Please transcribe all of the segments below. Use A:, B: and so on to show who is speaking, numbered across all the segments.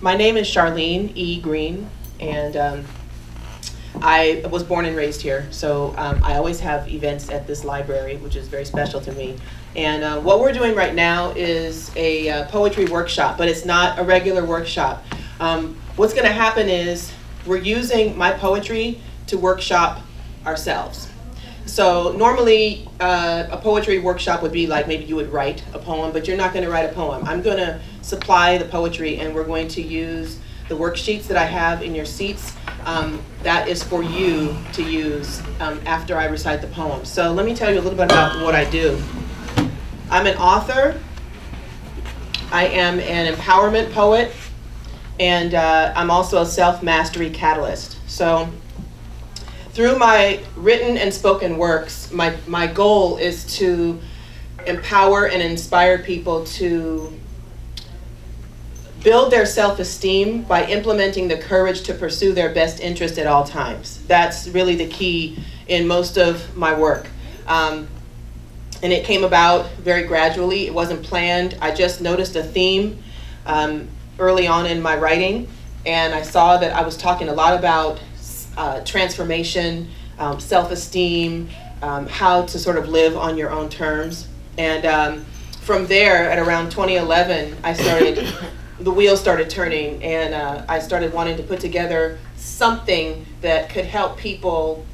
A: My name is Charlene E Green, and I was born and raised here, so I always have events at this library, which is very special to me. And what we're doing right now is a poetry workshop, but it's not a regular workshop. What's going to happen is we're using my poetry to workshop ourselves. So normally a poetry workshop would be like maybe you would write a poem, but you're not going to write a poem. I'm going to supply the poetry, and we're going to use the worksheets that I have in your seats. That is for you to use after I recite the poem. So let me tell you a little bit about what I do. I'm an author. I am an empowerment poet, and I'm also a self-mastery catalyst. So through my written and spoken works, my goal is to empower and inspire people to build their self-esteem by implementing the courage to pursue their best interest at all times. That's really the key in most of my work. And it came about very gradually. It wasn't planned. I just noticed a theme early on in my writing, and I saw that I was talking a lot about transformation, self-esteem, how to sort of live on your own terms. And from there, at around 2011, the wheels started turning, and I started wanting to put together something that could help people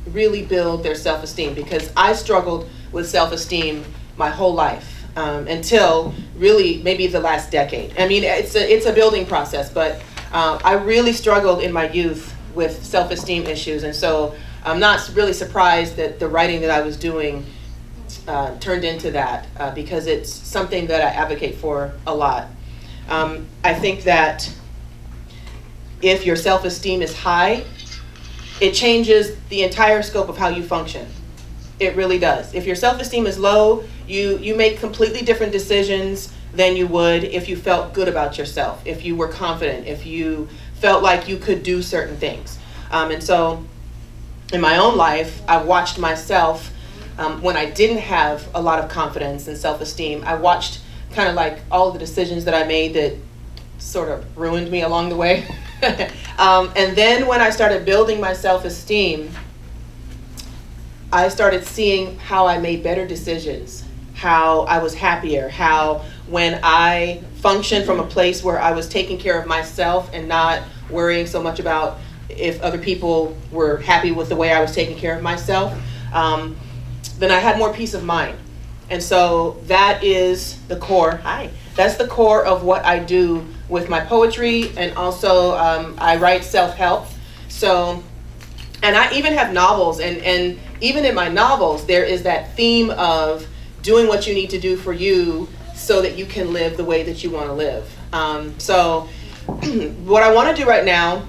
A: really build their self-esteem, because I struggled with self-esteem my whole life until really maybe the last decade. I mean, it's a building process, but I really struggled in my youth with self-esteem issues, and so I'm not really surprised that the writing that I was doing turned into that, because it's something that I advocate for a lot. I think that if your self-esteem is high, it changes the entire scope of how you function. It really does. If your self-esteem is low, you make completely different decisions than you would if you felt good about yourself, if you were confident, if you felt like you could do certain things. And so in my own life, I watched myself when I didn't have a lot of confidence and self-esteem. I watched kind of like all the decisions that I made that sort of ruined me along the way. And then when I started building my self-esteem, I started seeing how I made better decisions, how I was happier, how when I functioned from a place where I was taking care of myself and not worrying so much about if other people were happy with the way I was taking care of myself, then I had more peace of mind. And so that is the core. That's the core of what I do with my poetry, and also I write self-help. So, and I even have novels, and even in my novels, there is that theme of doing what you need to do for you so that you can live the way that you want to live. So what I want to do right now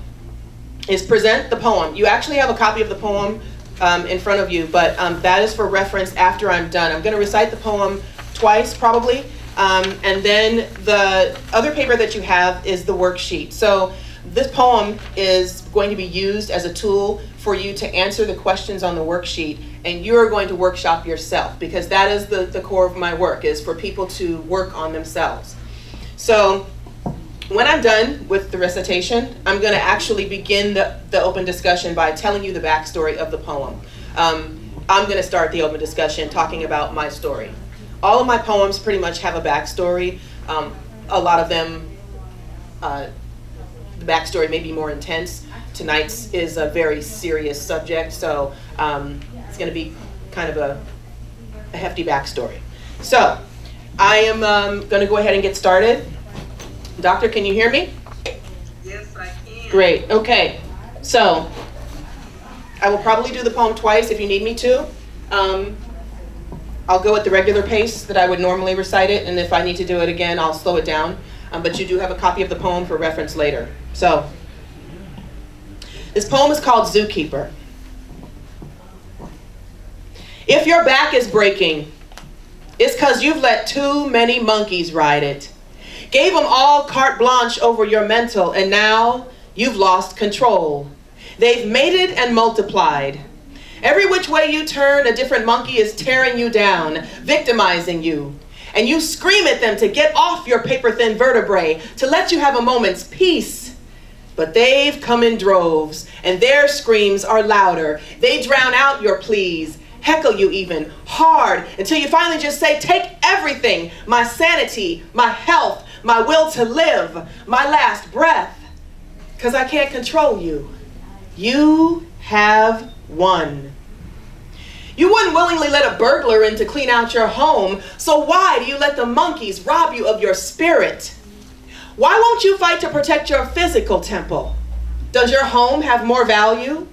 A: is present the poem. You actually have a copy of the poem in front of you, but that is for reference after I'm done. I'm going to recite the poem twice, probably, and then the other paper that you have is the worksheet. So this poem is going to be used as a tool for you to answer the questions on the worksheet, and you're going to workshop yourself, because that is the core of my work, is for people to work on themselves. So when I'm done with the recitation, I'm going to actually begin the open discussion by telling you the backstory of the poem. I'm going to start the open discussion talking about my story. All of my poems pretty much have a backstory. A lot of them, the backstory may be more intense. Tonight's is a very serious subject, so it's going to be kind of a hefty backstory. So I am going to go ahead and get started. Doctor, can you hear me?
B: Yes, I can.
A: Great. Okay. So I will probably do the poem twice if you need me to. I'll go at the regular pace that I would normally recite it, and if I need to do it again, I'll slow it down. But you do have a copy of the poem for reference later. So this poem is called Zookeeper. If your back is breaking, it's 'cause you've let too many monkeys ride it. Gave them all carte blanche over your mental, and now you've lost control. They've mated and multiplied. Every which way you turn, a different monkey is tearing you down, victimizing you. and you scream at them to get off your paper-thin vertebrae, to let you have a moment's peace. But they've come in droves, and their screams are louder. They drown out your pleas, heckle you even, hard, until you finally just say, take everything, my sanity, my health, my will to live, my last breath, because I can't control you. You have won. You wouldn't willingly let a burglar in to clean out your home, so why do you let the monkeys rob you of your spirit? Why won't you fight to protect your physical temple? Does your home have more value?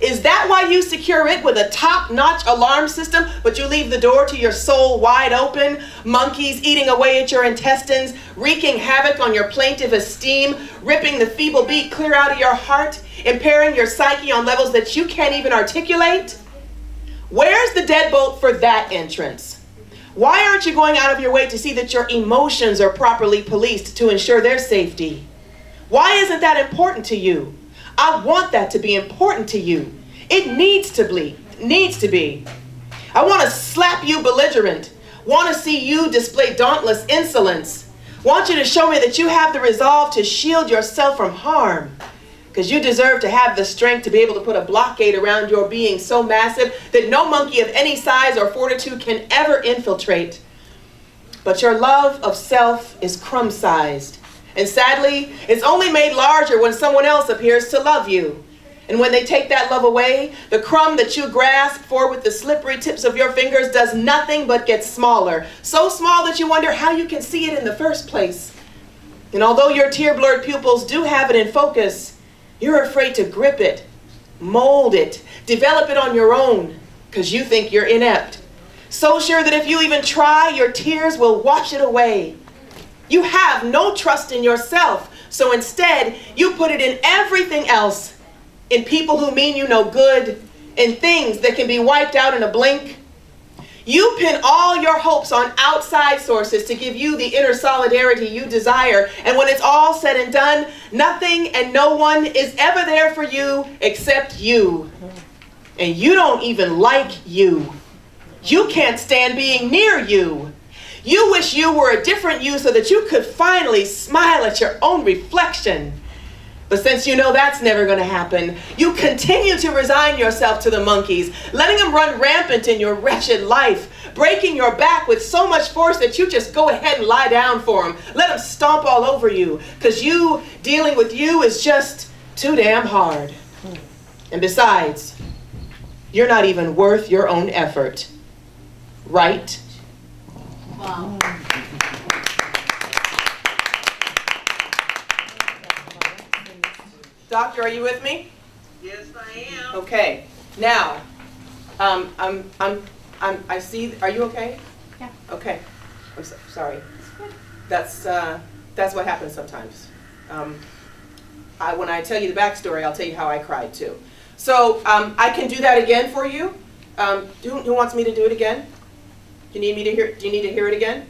A: Is that why you secure it with a top-notch alarm system, but you leave the door to your soul wide open, monkeys eating away at your intestines, wreaking havoc on your plaintive esteem, ripping the feeble beat clear out of your heart, impairing your psyche on levels that you can't even articulate? Where's the deadbolt for that entrance? Why aren't you going out of your way to see that your emotions are properly policed to ensure their safety? Why isn't that important to you? I want that to be important to you. It needs to be. I want to slap you belligerent. Want to see you display dauntless insolence. Want you to show me that you have the resolve to shield yourself from harm. Because you deserve to have the strength to be able to put a blockade around your being so massive that no monkey of any size or fortitude can ever infiltrate. But your love of self is crumb-sized. And sadly, it's only made larger when someone else appears to love you. And when they take that love away, the crumb that you grasp for with the slippery tips of your fingers does nothing but get smaller. So small that you wonder how you can see it in the first place. And although your tear-blurred pupils do have it in focus, you're afraid to grip it, mold it, develop it on your own, because you think you're inept. So sure that if you even try, your tears will wash it away. You have no trust in yourself, so instead, you put it in everything else, in people who mean you no good, in things that can be wiped out in a blink. You pin all your hopes on outside sources to give you the inner solidarity you desire, and when it's all said and done, nothing and no one is ever there for you except you. And you don't even like you. You can't stand being near you. You wish you were a different you so that you could finally smile at your own reflection. But since you know that's never going to happen, you continue to resign yourself to the monkeys, letting them run rampant in your wretched life, breaking your back with so much force that you just go ahead and lie down for them. Let them stomp all over you, because you dealing with you is just too damn hard. And besides, you're not even worth your own effort. Right?
C: Wow.
A: Doctor, are you with me?
B: Yes, I am.
A: Okay. Now, I see. Are you okay?
C: Yeah.
A: Okay. I'm sorry. That's what happens sometimes. When I tell you the backstory, I'll tell you how I cried too. So I can do that again for you. Who wants me to do it again? Do you need me to hear? Do you need to hear it again?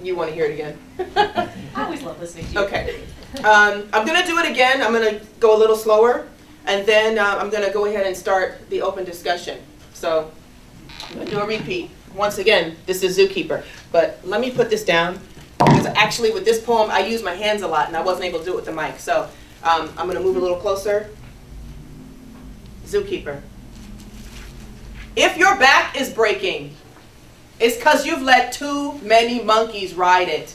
A: You want to hear it again?
C: I always love listening to you.
A: Okay. I'm going to do it again. I'm going to go a little slower, and then I'm going to go ahead and start the open discussion. So I'm going to do a repeat. Once again, this is Zookeeper. But let me put this down, because actually with this poem, I use my hands a lot, and I wasn't able to do it with the mic. So I'm going to move a little closer. Zookeeper. If your back is breaking, it's because you've let too many monkeys ride it.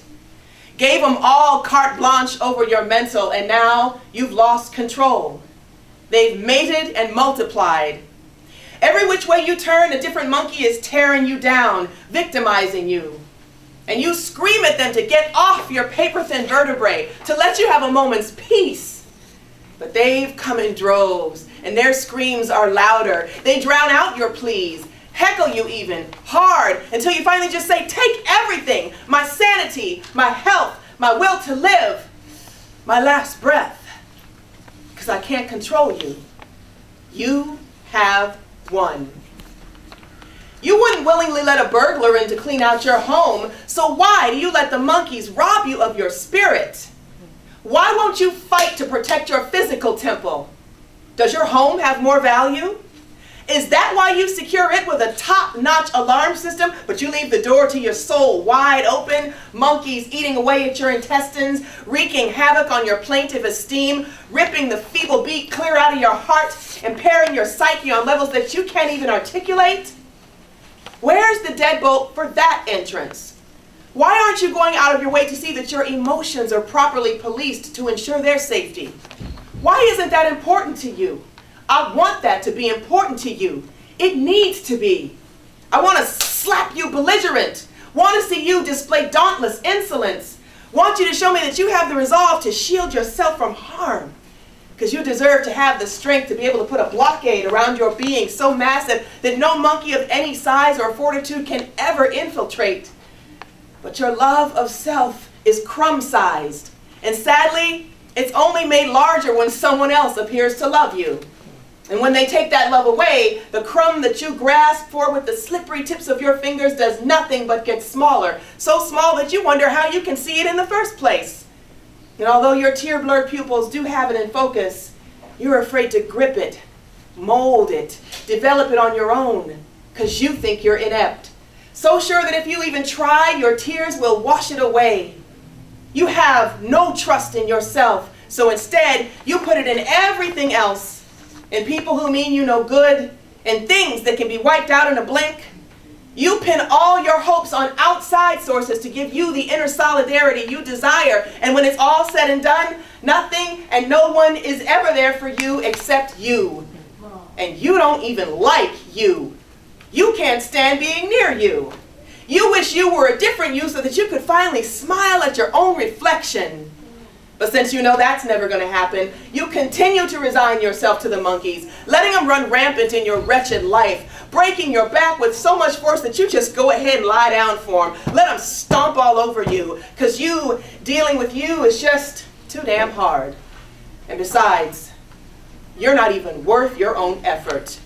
A: Gave them all carte blanche over your mental, and now you've lost control. They've mated and multiplied. Every which way you turn, a different monkey is tearing you down, victimizing you. And you scream at them to get off your paper-thin vertebrae, to let you have a moment's peace. But they've come in droves, and their screams are louder. They drown out your pleas, heckle you even, hard, until you finally just say, take everything, my sanity, my health, my will to live, my last breath, because I can't control you. You have won. You wouldn't willingly let a burglar in to clean out your home, so why do you let the monkeys rob you of your spirit? Why won't you fight to protect your physical temple? Does your home have more value? Is that why you secure it with a top-notch alarm system, but you leave the door to your soul wide open, monkeys eating away at your intestines, wreaking havoc on your plaintive esteem, ripping the feeble beat clear out of your heart, impairing your psyche on levels that you can't even articulate? Where's the deadbolt for that entrance? Why aren't you going out of your way to see that your emotions are properly policed to ensure their safety? Why isn't that important to you? I want that to be important to you. It needs to be. I want to slap you belligerent. Want to see you display dauntless insolence. Want you to show me that you have the resolve to shield yourself from harm. Because you deserve to have the strength to be able to put a blockade around your being so massive that no monkey of any size or fortitude can ever infiltrate. But your love of self is crumb-sized. And sadly, it's only made larger when someone else appears to love you. And when they take that love away, the crumb that you grasp for with the slippery tips of your fingers does nothing but get smaller. So small that you wonder how you can see it in the first place. And although your tear-blurred pupils do have it in focus, you're afraid to grip it, mold it, develop it on your own, because you think you're inept. So sure that if you even try, your tears will wash it away. You have no trust in yourself, so instead, you put it in everything else. In people who mean you no good, and things that can be wiped out in a blink. You pin all your hopes on outside sources to give you the inner solidarity you desire, and when it's all said and done, nothing and no one is ever there for you except you. And you don't even like you. You can't stand being near you. You wish you were a different you so that you could finally smile at your own reflection. But since you know that's never going to happen, you continue to resign yourself to the monkeys, letting them run rampant in your wretched life, breaking your back with so much force that you just go ahead and lie down for them. Let them stomp all over you, because dealing with you is just too damn hard. And besides, you're not even worth your own effort,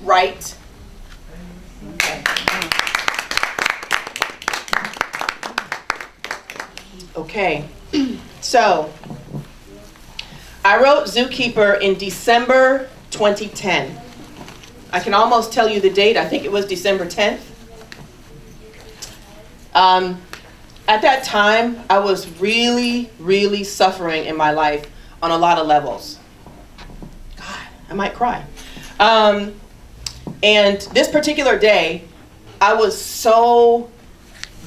A: right? Okay. So, I wrote Zookeeper in December 2010. I can almost tell you the date. I think it was December 10th. At that time, I was really, really suffering in my life on a lot of levels. God, I might cry. And this particular day, I was so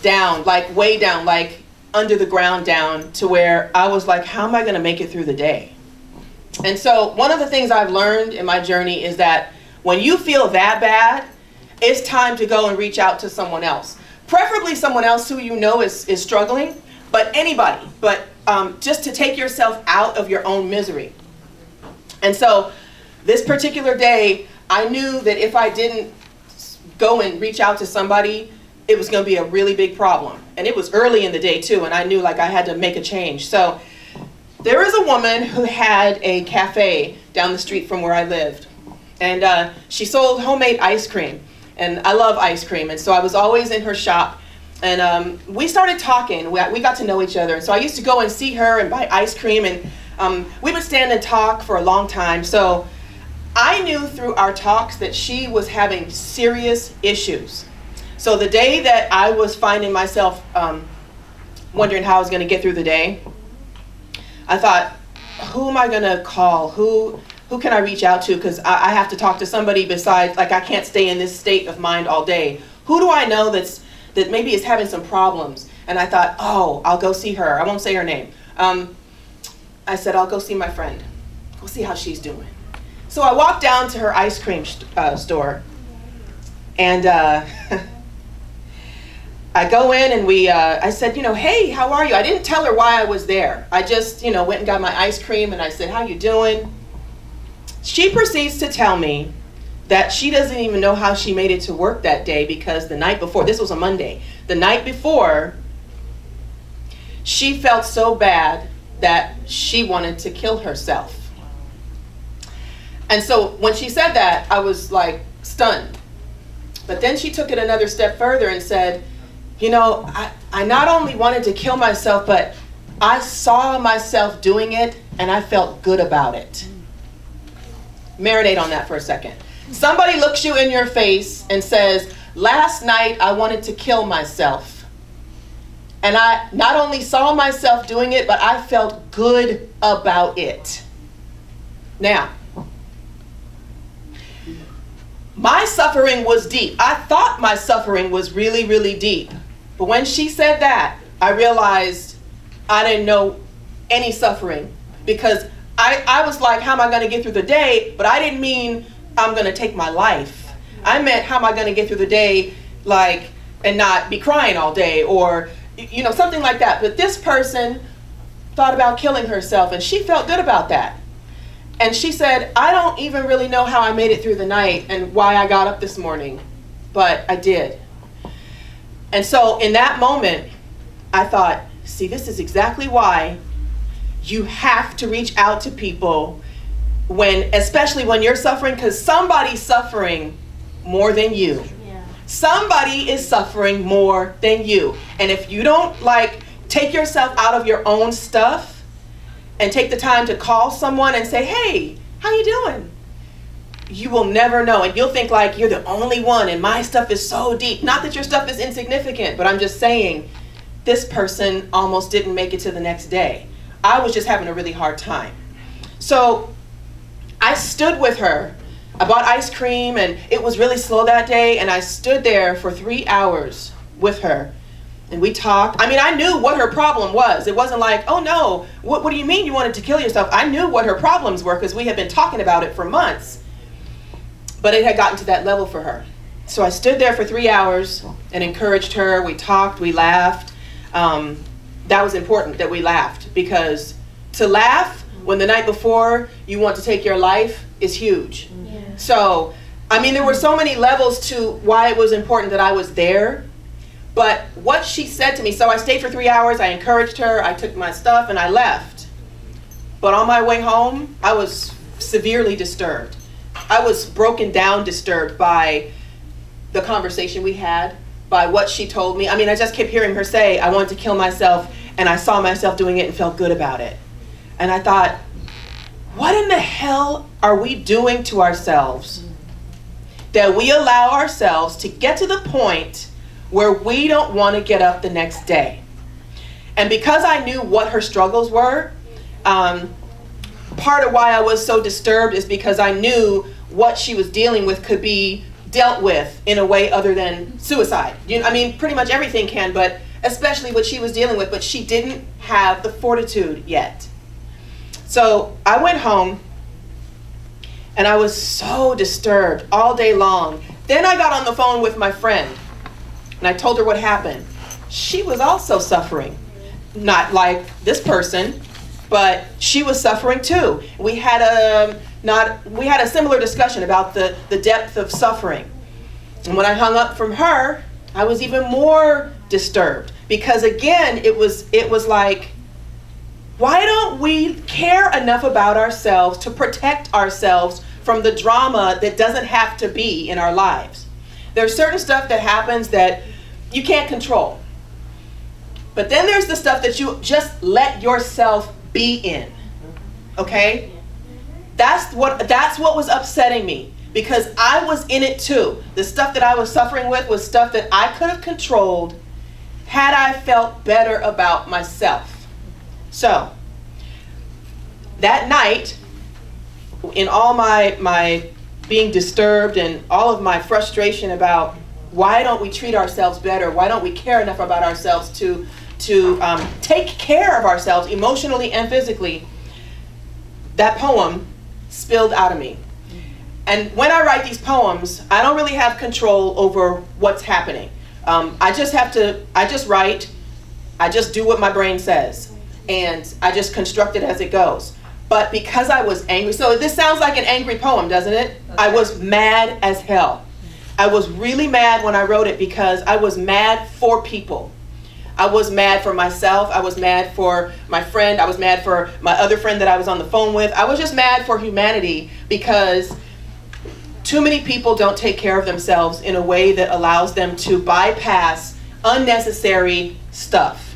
A: down, like way down, like under the ground down, to where I was like, how am I going to make it through the day? And so one of the things I've learned in my journey is that when you feel that bad, it's time to go and reach out to someone else. Preferably someone else who you know is struggling, but anybody, but just to take yourself out of your own misery. And so this particular day, I knew that if I didn't go and reach out to somebody, it was going to be a really big problem. And it was early in the day too, and I knew like I had to make a change. So there is a woman who had a cafe down the street from where I lived. And she sold homemade ice cream. And I love ice cream. And so I was always in her shop. And we started talking. We got to know each other. And so I used to go and see her and buy ice cream. And we would stand and talk for a long time. So I knew through our talks that she was having serious issues. So the day that I was finding myself wondering how I was going to get through the day, I thought, who am I going to call? Who can I reach out to? Because I have to talk to somebody besides, like I can't stay in this state of mind all day. Who do I know that maybe is having some problems? And I thought, oh, I'll go see her. I won't say her name. I said, I'll go see my friend. Go see how she's doing. So I walked down to her ice cream store. And I go in and I said, hey, how are you? I didn't tell her why I was there. I just, went and got my ice cream and I said, how you doing? She proceeds to tell me that she doesn't even know how she made it to work that day because the night before, this was a Monday, the night before, she felt so bad that she wanted to kill herself. And so when she said that, I was like stunned. But then she took it another step further and said, I not only wanted to kill myself, but I saw myself doing it and I felt good about it. Marinate on that for a second. Somebody looks you in your face and says, last night I wanted to kill myself. And I not only saw myself doing it, but I felt good about it. Now, my suffering was deep. I thought my suffering was really, really deep. But when she said that, I realized I didn't know any suffering, because I was like, how am I going to get through the day? But I didn't mean I'm going to take my life. I meant, how am I going to get through the day, like, and not be crying all day, or, you know, something like that. But this person thought about killing herself, and she felt good about that. And she said, I don't even really know how I made it through the night and why I got up this morning, but I did. And so in that moment, I thought, see, this is exactly why you have to reach out to people especially when you're suffering, because somebody's suffering more than you.
C: Yeah.
A: Somebody is suffering more than you. And if you don't take yourself out of your own stuff and take the time to call someone and say, hey, how you doing? You will never know. And you'll think like you're the only one and my stuff is so deep. Not that your stuff is insignificant, but I'm just saying this person almost didn't make it to the next day. I was just having a really hard time. So I stood with her. I bought ice cream, and it was really slow that day, and I stood there for 3 hours with her, and we talked. I mean, I knew what her problem was. It wasn't like, oh no, what do you mean you wanted to kill yourself? I knew what her problems were because we had been talking about it for months, but it had gotten to that level for her. So I stood there for 3 hours and encouraged her. We talked, we laughed. That was important that we laughed, because to laugh when the night before you want to take your life is huge.
C: Yeah.
A: So, I mean, there were so many levels to why it was important that I was there. But what she said to me, so I stayed for 3 hours, I encouraged her, I took my stuff, and I left. But on my way home, I was severely disturbed. I was broken down disturbed by the conversation we had, by what she told me. I mean, I just kept hearing her say, I wanted to kill myself, and I saw myself doing it and felt good about it. And I thought, what in the hell are we doing to ourselves that we allow ourselves to get to the point where we don't want to get up the next day? And because I knew what her struggles were, part of why I was so disturbed is because I knew what she was dealing with could be dealt with in a way other than suicide. I mean, pretty much everything can, but especially what she was dealing with, but she didn't have the fortitude yet. So I went home, and I was so disturbed all day long. Then I got on the phone with my friend, and I told her what happened. She was also suffering, not like this person, but she was suffering too. We had a similar discussion about the depth of suffering. And when I hung up from her, I was even more disturbed, because again, it was like, why don't we care enough about ourselves to protect ourselves from the drama that doesn't have to be in our lives? There's certain stuff that happens that you can't control. But then there's the stuff that you just let yourself be in. Okay? That's what was upsetting me, because I was in it too. The stuff that I was suffering with was stuff that I could have controlled had I felt better about myself. So, that night, in all my being disturbed and all of my frustration about why don't we treat ourselves better, why don't we care enough about ourselves to take care of ourselves emotionally and physically, that poem spilled out of me. And when I write these poems, I don't really have control over what's happening. I just write, I just do what my brain says. And I just construct it as it goes. But because I was angry, so this sounds like an angry poem, doesn't it? Okay. I was mad as hell. I was really mad when I wrote it, because I was mad for people. I was mad for myself. I was mad for my friend. I was mad for my other friend that I was on the phone with. I was just mad for humanity, because too many people don't take care of themselves in a way that allows them to bypass unnecessary stuff.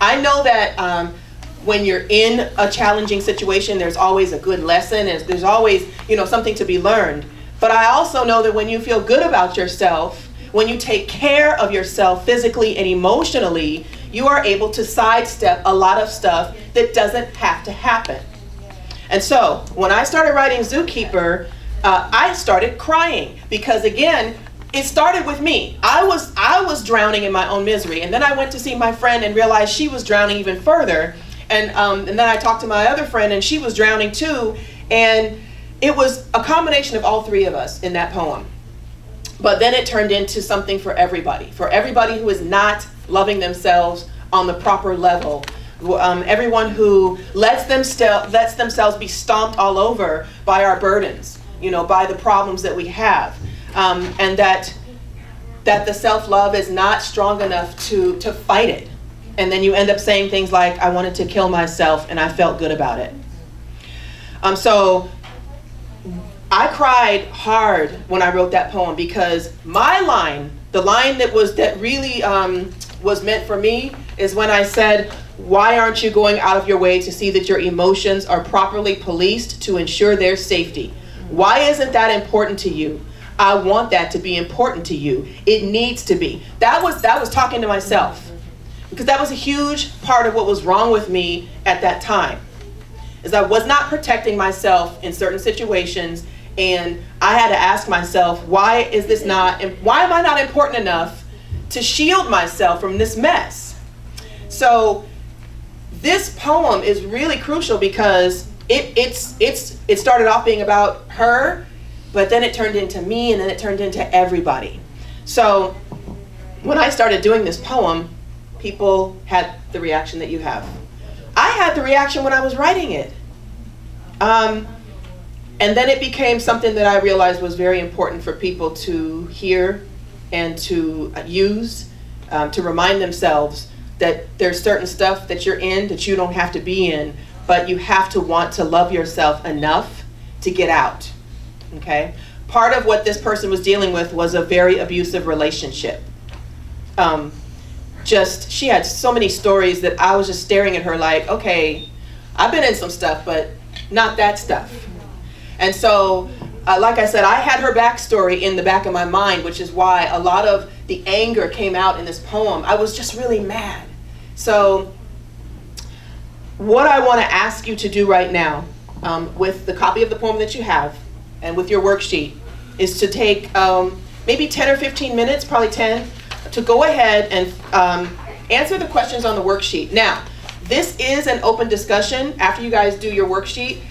A: I know that when you're in a challenging situation, there's always a good lesson, and there's always, something to be learned. But I also know that when you feel good about yourself, when you take care of yourself physically and emotionally, you are able to sidestep a lot of stuff that doesn't have to happen. And so when I started writing Zookeeper, I started crying because, again, it started with me. I was drowning in my own misery, and then I went to see my friend and realized she was drowning even further. And then I talked to my other friend, and she was drowning too. And it was a combination of all three of us in that poem. But then it turned into something for everybody who is not loving themselves on the proper level. Everyone who lets themselves be stomped all over by our burdens, by the problems that we have, and that the self-love is not strong enough to fight it. And then you end up saying things like, I wanted to kill myself and I felt good about it. So I cried hard when I wrote that poem because my line, the line that really was meant for me, is when I said, why aren't you going out of your way to see that your emotions are properly policed to ensure their safety? Why isn't that important to you? I want that to be important to you. It needs to be. That was talking to myself, because that was a huge part of what was wrong with me at that time, is I was not protecting myself in certain situations, and I had to ask myself, why am I not important enough to shield myself from this mess? So this poem is really crucial because it started off being about her, but then it turned into me, and then it turned into everybody. So when I started doing this poem, people had the reaction that you have. I had the reaction when I was writing it. And then it became something that I realized was very important for people to hear and to use, to remind themselves that there's certain stuff that you're in that you don't have to be in, but you have to want to love yourself enough to get out, okay? Part of what this person was dealing with was a very abusive relationship. She had so many stories that I was just staring at her like, okay, I've been in some stuff, but not that stuff. And so, like I said, I had her backstory in the back of my mind, which is why a lot of the anger came out in this poem. I was just really mad. So what I want to ask you to do right now, with the copy of the poem that you have and with your worksheet, is to take maybe 10 or 15 minutes, probably 10, to go ahead and answer the questions on the worksheet. Now, this is an open discussion. After you guys do your worksheet,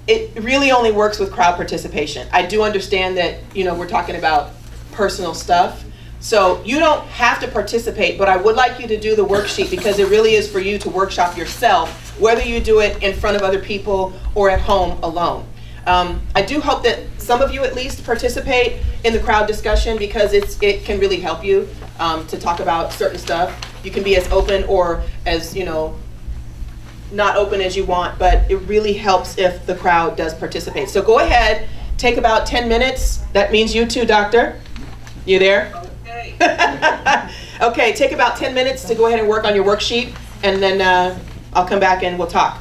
A: it really only works with crowd participation. I do understand that, we're talking about personal stuff. So you don't have to participate, but I would like you to do the worksheet because it really is for you to workshop yourself, whether you do it in front of other people or at home alone. I do hope that some of you at least participate in the crowd discussion because it can really help you to talk about certain stuff. You can be as open or as, not open as you want, but it really helps if the crowd does participate. So go ahead, take about 10 minutes. That means you too, doctor. You there?
B: Okay.
A: Okay, take about 10 minutes to go ahead and work on your worksheet, and then I'll come back and we'll talk.